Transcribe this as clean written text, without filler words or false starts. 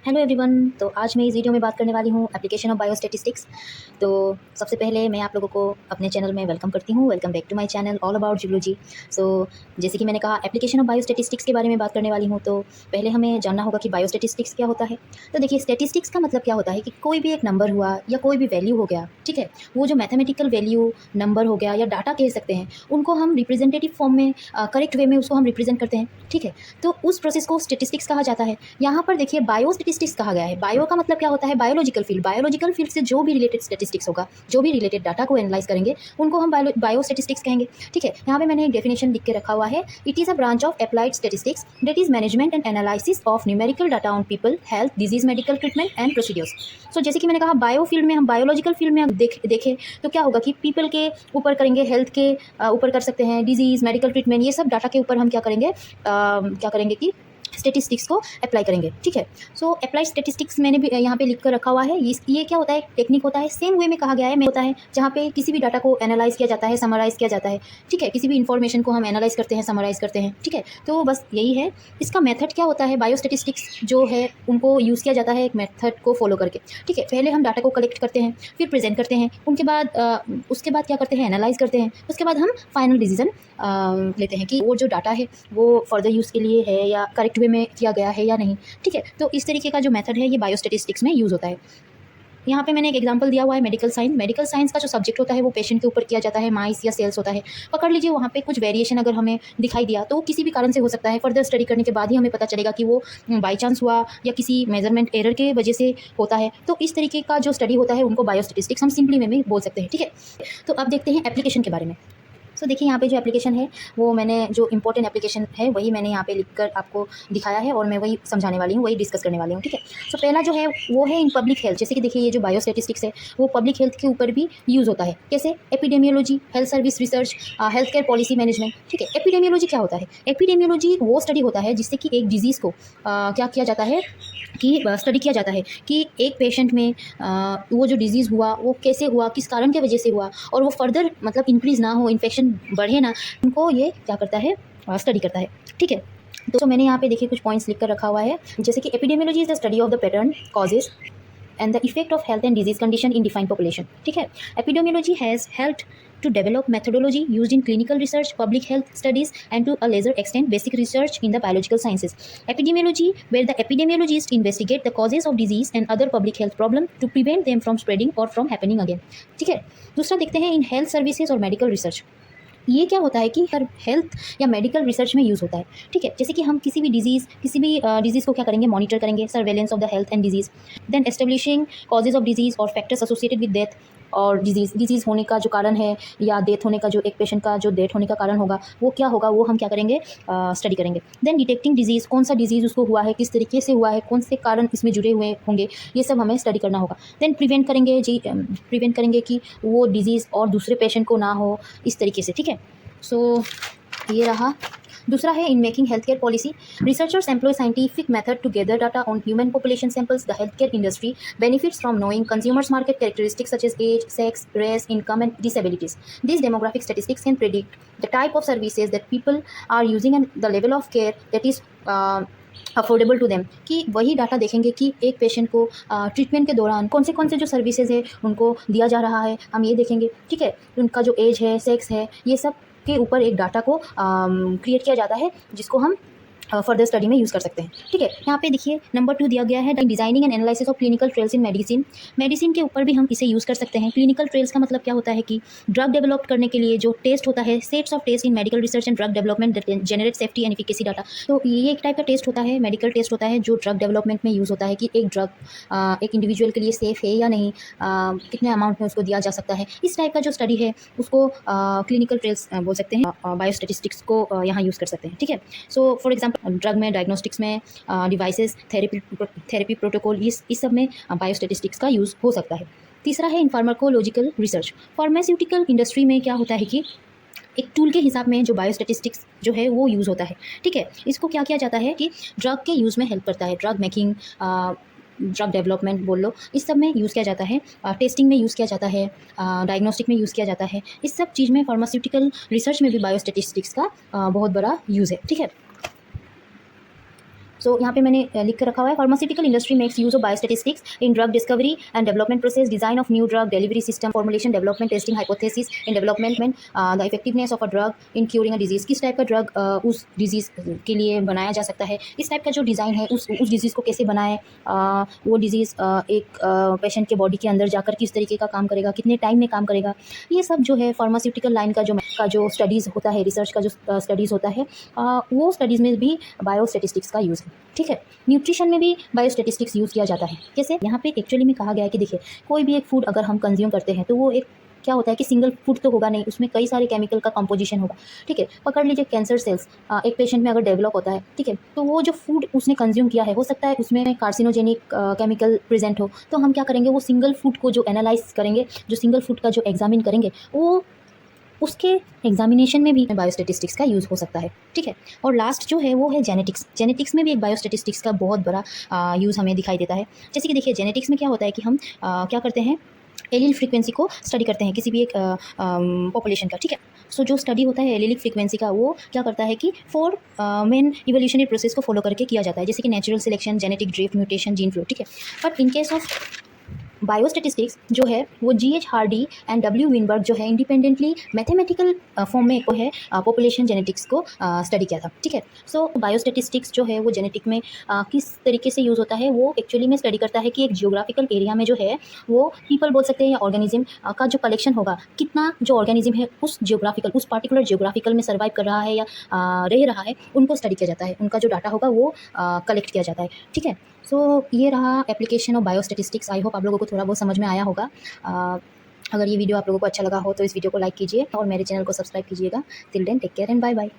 Hello everyone. तो आज मैं इस वीडियो में बात करने वाली हूँ एप्लीकेशन ऑफ बायोस्टैटिस्टिक्स। तो सबसे पहले मैं आप लोगों को अपने चैनल में वेलकम करती हूँ। Welcome back to my channel all about geology. So जैसे कि मैंने कहा एप्लीकेशन ऑफ बायोस्टैटिस्टिक्स के बारे में बात करने वाली हूँ। तो पहले हमें जानना होगा कि बायोस्टैटिस्टिक्स क्या होता है। तो देखिए, स्टैटिस्टिक्स का मतलब क्या होता है कि कोई भी एक नंबर हुआ या कोई भी वैल्यू हो गया, ठीक है, वो जो मैथमेटिकल वैल्यू नंबर हो गया या डाटा कह सकते हैं, उनको हम रिप्रेजेंटेटिव फॉर्म में करेक्ट वे में उसको हम रिप्रेजेंट करते हैं, ठीक है। तो उस प्रोसेस को स्टैटिस्टिक्स कहा जाता है। यहाँ पर देखिए बायो स्टैटिस्टिक्स कहा गया है। बायो का मतलब क्या होता है? Biological field. बायोलॉजिकल फील्ड से जो भी रिलेटेड स्टैटिस्टिक्स होगा, जो भी रिलेटेड डाटा को एनालाइज करेंगे, उनको हम बायो स्टैटिस्टिक्स कहेंगे, ठीक है। यहाँ पे मैंने एक डेफिनेशन लिख के रखा हुआ है। It is a branch of applied statistics that is management and analysis of numerical data on people, health, disease, medical treatment and procedures. So जैसे कि मैंने कहा बायो फील्ड में हम बायोलॉजिकल फील्ड में देखें तो क्या होगा कि पीपल के ऊपर करेंगे, हेल्थ के ऊपर कर सकते हैं, डिजीज, मेडिकल ट्रीटमेंट, ये सब डाटा के ऊपर हम क्या करेंगे कि स्टैटिस्टिक्स को अप्लाई करेंगे, ठीक है। सो अप्लाई स्टैटिस्टिक्स मैंने भी यहाँ पे लिख कर रखा हुआ है। ये क्या होता है? टेक्निक होता है। सेम वे में कहा गया है में होता है जहाँ पे किसी भी डाटा को एनालाइज किया जाता है, समराइज़ किया जाता है, ठीक है। किसी भी इन्फॉर्मेशन को हम एनालाइज करते हैं, समराइज़ करते हैं, ठीक है। तो बस यही है। इसका मेथड क्या होता है? बायोस्टैटिस्टिक्स जो है उनको यूज़ किया जाता है एक मेथड को फॉलो करके, ठीक है। पहले हम डाटा को कलेक्ट करते हैं, फिर प्रेजेंट करते हैं, उसके बाद क्या करते हैं? एनालाइज करते हैं। उसके बाद हम फाइनल डिसीजन लेते हैं कि वो जो डाटा है वो फर्दर यूज़ के लिए है या करेक्ट वे में किया गया है या नहीं, ठीक है। तो इस तरीके का जो मेथड है ये बायोस्टैटिस्टिक्स में यूज़ होता है। यहाँ पे मैंने एक एग्जांपल दिया हुआ है मेडिकल साइंस। मेडिकल साइंस का जो सब्जेक्ट होता है वो पेशेंट के ऊपर किया जाता है, माइस या सेल्स होता है। पकड़ लीजिए वहाँ पे कुछ वेरिएशन अगर हमें दिखाई दिया तो किसी भी कारण से हो सकता है। फर्दर स्टडी करने के बाद ही हमें पता चलेगा कि वो बाई चांस हुआ या किसी मेजरमेंट एरर के वजह से होता है। तो इस तरीके का जो स्टडी होता है उनको बायोस्टैटिस्टिक्स हम सिंपली वे में बोल सकते हैं, ठीक है। तो अब देखते हैं एप्लीकेशन के बारे में। सो देखिए यहाँ पे जो एप्लीकेशन है वो मैंने जो इंपॉर्टेंट एप्लीकेशन है वही मैंने यहाँ पे लिखकर आपको दिखाया है और मैं वही समझाने वाली हूँ, वही डिस्कस करने वाली हूँ, ठीक है। सो पहला जो है वो है इन पब्लिक हेल्थ। जैसे कि देखिए ये जो बायोस्टैटिस्टिक्स है वो पब्लिक हेल्थ के ऊपर भी यूज़ होता है। कैसे? Epidemiology, health service research, health care policy management, ठीक है। एपिडेमियोलॉजी क्या होता है? एपिडेमियोलॉजी वो स्टडी होता है जिससे कि एक डिजीज़ को क्या किया जाता है कि स्टडी किया जाता है कि एक पेशेंट में वो जो डिज़ीज़ हुआ वो कैसे हुआ, किस कारण की वजह से हुआ, और वो फर्दर मतलब इंक्रीज़ ना हो, इन्फेक्शन बढ़े ना, उनको ये क्या करता है? स्टडी करता है, ठीक है। तो मैंने यहाँ पे देखिए कुछ पॉइंट्स लिख कर रखा हुआ है। जैसे कि epidemiology is the study of the pattern, causes and the effect of health and disease condition in defined population, ठीक है। Epidemiology has helped to develop methodology used in clinical research, public health studies, and to a lesser extent basic research in the biological sciences. Epidemiology, where the epidemiologists investigate the causes of disease and other public health problem to prevent them from spreading or from happening again, ठीक है। दूसरा देखते हैं in health services और medical research. ये क्या होता है कि हर हेल्थ या मेडिकल रिसर्च में यूज़ होता है, ठीक है। जैसे कि हम किसी भी डिजीज़ को क्या करेंगे? मॉनिटर करेंगे, surveillance of the health and disease, then establishing causes of disease और फैक्टर्स एसोसिएटेड विद डेथ, और डिजीज़ होने का जो कारण है या डेथ होने का जो एक पेशेंट का जो डेथ होने का कारण होगा वो क्या होगा, वो हम क्या करेंगे? स्टडी करेंगे। देन डिटेक्टिंग डिजीज़, कौन सा डिजीज़ उसको हुआ है, किस तरीके से हुआ है, कौन से कारण इसमें जुड़े हुए होंगे, ये सब हमें स्टडी करना होगा। देन प्रिवेंट करेंगे कि वो डिजीज़ और दूसरे पेशेंट को ना हो, इस तरीके से, ठीक है। सो ये रहा। दूसरा है in making health care policy. Researchers employ scientific method to gather data on human population samples. The health care industry benefits from knowing consumers market characteristics such as age, sex, race, income and disabilities. These demographic statistics can predict the type of services that people are using and the level of care that is affordable to them. कि वही data देखेंगे कि एक patient को treatment के दौरान कौन से जो सर्विसेज है उनको दिया जा रहा है, हम ये देखेंगे, ठीक है। उनका जो एज है, सेक्स है, ये सब के ऊपर एक डाटा को क्रिएट किया जाता है जिसको हम फर्दर स्टडी में यूज़ कर सकते हैं, ठीक है। यहाँ पे देखिए नंबर 2 दिया गया है designing and analysis of clinical trials in medicine. Medicine के ऊपर भी हम इसे यूज़ कर सकते हैं। क्लिनिकल ट्रायल्स का मतलब क्या होता है कि ड्रग डेवलप करने के लिए जो टेस्ट होता है, sets of test in medical research and drug development generate safety and efficacy data. तो ये एक टाइप का टेस्ट होता है, मेडिकल टेस्ट होता है जो ड्रग डेवलपमेंट में यूज़ होता है कि एक ड्रग एक इंडिविजुअल के लिए सेफ है या नहीं, कितने अमाउंट में उसको दिया जा सकता है। इस टाइप का जो स्टडी है उसको क्लिनिकल ट्रायल्स बोल सकते हैं। बायोस्टैटिस्टिक्स को यहाँ यूज़ कर सकते हैं, ठीक है। सो फॉर एग्जाम्पल ड्रग में, डायग्नोस्टिक्स में, डिवाइसेस, थेरेपी प्रोटोकॉल, इस सब में बायोस्टैटिस्टिक्स का यूज़ हो सकता है। तीसरा है इन फार्माकोलॉजिकल रिसर्च। फार्मास्यूटिकल इंडस्ट्री में क्या होता है कि एक टूल के हिसाब में जो बायोस्टैटिस्टिक्स जो है वो यूज़ होता है, ठीक है। इसको क्या किया जाता है कि ड्रग के यूज़ में हेल्प करता है। ड्रग मेकिंग, ड्रग डेवलपमेंट बोल लो, इस सब में यूज़ किया जाता है। टेस्टिंग में यूज़ किया जाता है, डायग्नोस्टिक में यूज़ किया जाता है। इस सब चीज़ में फार्मास्यूटिकल रिसर्च में भी बायोस्टैटिस्टिक्स का बहुत बड़ा यूज़ है, ठीक है। सो यहाँ पे मैंने लिख कर रखा हुआ है, pharmaceutical industry makes use of biostatistics in drug discovery and development process, design of new drug delivery system, formulation, development, testing, hypothesis in development, the effectiveness of a drug in curing a disease, किस type का drug उस disease के लिए बनाया जा सकता है, इस टाइप का जो डिज़ाइन है उस डिजीज़ को कैसे बनाएं, वो डिजीज़ एक पेशेंट के बॉडी के अंदर जाकर किस तरीके का काम करेगा, कितने टाइम में काम करेगा, ये सब जो है फार्मास्यूटिकल लाइन का जो स्टडीज़ होता है, रिसर्च का जो स्टडीज़ होता है, वो स्टडीज़ में भी बायोस्टैटिस्टिक्स का यूज़ है। ठीक है, न्यूट्रिशन में भी बायोस्टैटिस्टिक्स यूज़ किया जाता है। जैसे यहाँ पे एक्चुअली में कहा गया है कि देखिए, कोई भी एक फूड अगर हम कंज्यूम करते हैं तो वो एक क्या होता है कि सिंगल फूड तो होगा नहीं, उसमें कई सारे केमिकल का कंपोजिशन होगा। ठीक है, पकड़ लीजिए कैंसर सेल्स एक पेशेंट में अगर डेवलप होता है, ठीक है, तो वो जो फूड उसने कंज्यूम किया है, हो सकता है उसमें कार्सिनोजेनिक केमिकल प्रेजेंट हो, तो हम क्या करेंगे, वो सिंगल फूड को जो एनालाइज करेंगे, जो सिंगल फूड का जो एग्जामिन करेंगे, वो उसके एग्जामिनेशन में भी बायोस्टैटिस्टिक्स का यूज़ हो सकता है। ठीक है, और लास्ट जो है वो है जेनेटिक्स। जेनेटिक्स में भी एक बायोस्टैटिस्टिक्स का बहुत बड़ा यूज़ हमें दिखाई देता है। जैसे कि देखिए, जेनेटिक्स में क्या होता है कि हम क्या करते हैं, एलील फ्रीक्वेंसी को स्टडी करते हैं किसी भी एक पॉपुलेशन का। ठीक है, सो जो स्टडी होता है एलीलिक फ्रीक्वेंसी का, वो क्या करता है कि 4 मेन इवोल्यूशनरी प्रोसेस को फॉलो करके किया जाता है, जैसे कि natural selection, genetic drift, mutation, gene flow. ठीक है, but in case of biostatistics जो है वो GH Hardy and W Weinberg जो है इंडिपेंडेंटली मैथमेटिकल फॉर्म में को है पॉपुलेशन जेनेटिक्स को स्टडी किया था। ठीक है, सो बायोस्टैटिस्टिक्स जो है वो जेनेटिक में किस तरीके से यूज़ होता है, वो एक्चुअली में स्टडी करता है कि एक जियोग्राफिकल एरिया में जो है वो पीपल बोल सकते हैं या ऑर्गेनिज्म का जो कलेक्शन होगा, कितना जो ऑर्गेनिज्म है उस पार्टिकुलर जियोग्राफिकल में सर्वाइव कर रहा है या रह रहा है, उनको स्टडी किया जाता है, उनका जो डाटा होगा वो कलेक्ट किया जाता है। ठीक है, सो ये रहा application of biostatistics. I hope आप लोगों को थोड़ा बहुत समझ में आया होगा। अगर ये वीडियो आप लोगों को अच्छा लगा हो तो इस वीडियो को लाइक कीजिए और मेरे चैनल को सब्सक्राइब कीजिएगा। Till then take care and bye bye.